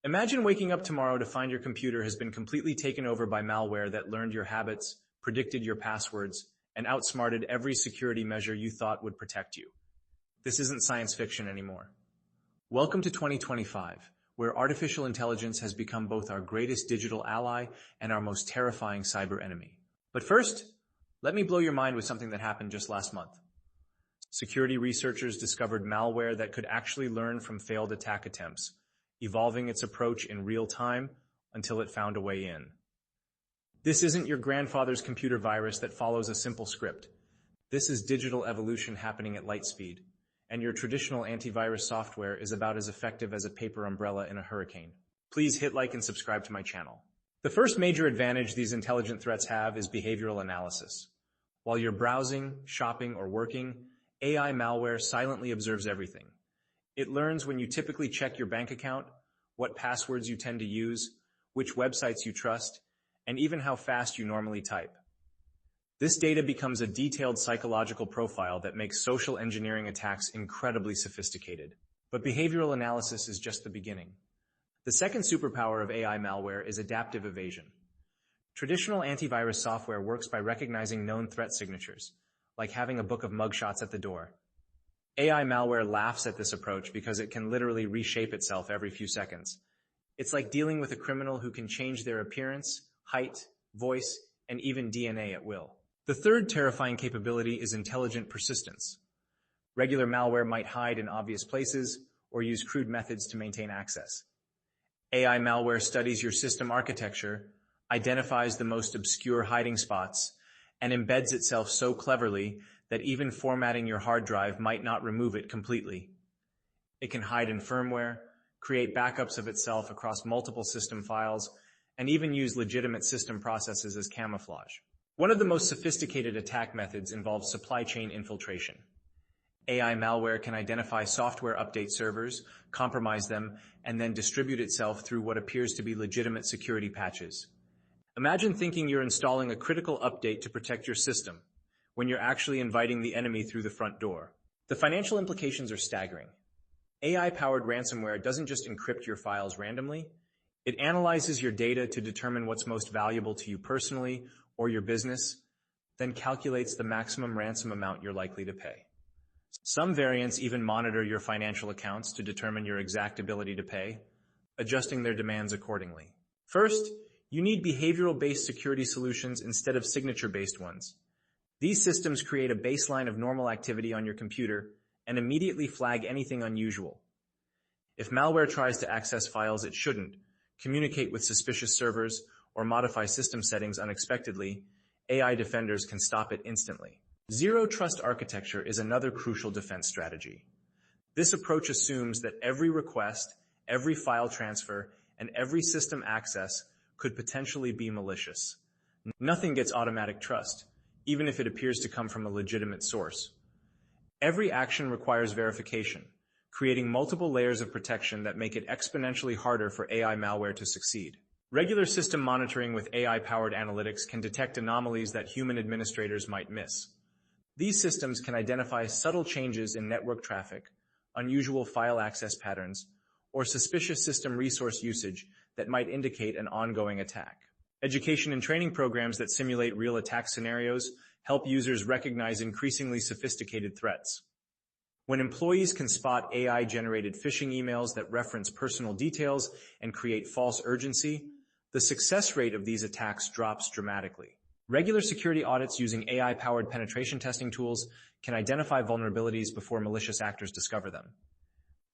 Imagine waking up tomorrow to find your computer has been completely taken over by malware that learned your habits, predicted your passwords, and outsmarted every security measure you thought would protect you. This isn't science fiction anymore. Welcome to 2025, where artificial intelligence has become both our greatest digital ally and our most terrifying cyber enemy. But first, let me blow your mind with something that happened just last month. Security researchers discovered malware that could actually learn from failed attack attempts, evolving its approach in real time until it found a way in. This isn't your grandfather's computer virus that follows a simple script. This is digital evolution happening at light speed, and your traditional antivirus software is about as effective as a paper umbrella in a hurricane. Please hit like and subscribe to my channel. The first major advantage these intelligent threats have is behavioral analysis. While you're browsing, shopping, or working, AI malware silently observes everything. It learns when you typically check your bank account, what passwords you tend to use, which websites you trust, and even how fast you normally type. This data becomes a detailed psychological profile that makes social engineering attacks incredibly sophisticated. But behavioral analysis is just the beginning. The second superpower of AI malware is adaptive evasion. Traditional antivirus software works by recognizing known threat signatures, like having a book of mugshots at the door. AI malware laughs at this approach because it can literally reshape itself every few seconds. It's like dealing with a criminal who can change their appearance, height, voice, and even DNA at will. The third terrifying capability is intelligent persistence. Regular malware might hide in obvious places or use crude methods to maintain access. AI malware studies your system architecture, identifies the most obscure hiding spots, and embeds itself so cleverly that even formatting your hard drive might not remove it completely. It can hide in firmware, create backups of itself across multiple system files, and even use legitimate system processes as camouflage. One of the most sophisticated attack methods involves supply chain infiltration. AI malware can identify software update servers, compromise them, and then distribute itself through what appears to be legitimate security patches. Imagine thinking you're installing a critical update to protect your system, when you're actually inviting the enemy through the front door. The financial implications are staggering. AI-powered ransomware doesn't just encrypt your files randomly, it analyzes your data to determine what's most valuable to you personally or your business, then calculates the maximum ransom amount you're likely to pay. Some variants even monitor your financial accounts to determine your exact ability to pay, adjusting their demands accordingly. First, you need behavioral-based security solutions instead of signature-based ones. These systems create a baseline of normal activity on your computer and immediately flag anything unusual. If malware tries to access files it shouldn't, communicate with suspicious servers, or modify system settings unexpectedly, AI defenders can stop it instantly. Zero-trust architecture is another crucial defense strategy. This approach assumes that every request, every file transfer, and every system access could potentially be malicious. Nothing gets automatic trust, even if it appears to come from a legitimate source. Every action requires verification, creating multiple layers of protection that make it exponentially harder for AI malware to succeed. Regular system monitoring with AI-powered analytics can detect anomalies that human administrators might miss. These systems can identify subtle changes in network traffic, unusual file access patterns, or suspicious system resource usage that might indicate an ongoing attack. Education and training programs that simulate real attack scenarios help users recognize increasingly sophisticated threats. When employees can spot AI-generated phishing emails that reference personal details and create false urgency, the success rate of these attacks drops dramatically. Regular security audits using AI-powered penetration testing tools can identify vulnerabilities before malicious actors discover them.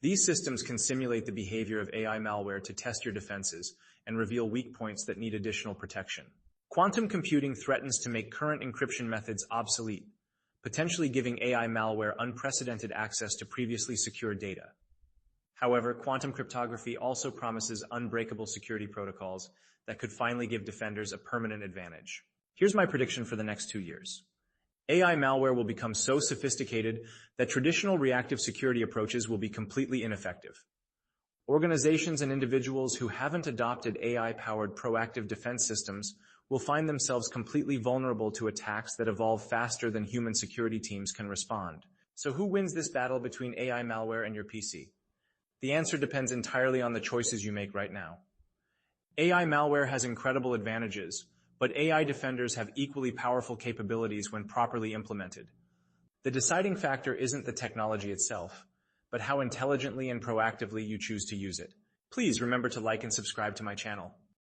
These systems can simulate the behavior of AI malware to test your defenses and reveal weak points that need additional protection. Quantum computing threatens to make current encryption methods obsolete, potentially giving AI malware unprecedented access to previously secure data. However, quantum cryptography also promises unbreakable security protocols that could finally give defenders a permanent advantage. Here's my prediction for the next 2 years. AI malware will become so sophisticated that traditional reactive security approaches will be completely ineffective. Organizations and individuals who haven't adopted AI-powered proactive defense systems will find themselves completely vulnerable to attacks that evolve faster than human security teams can respond. So who wins this battle between AI malware and your PC? The answer depends entirely on the choices you make right now. AI malware has incredible advantages, but AI defenders have equally powerful capabilities when properly implemented. The deciding factor isn't the technology itself, but how intelligently and proactively you choose to use it. Please remember to like and subscribe to my channel.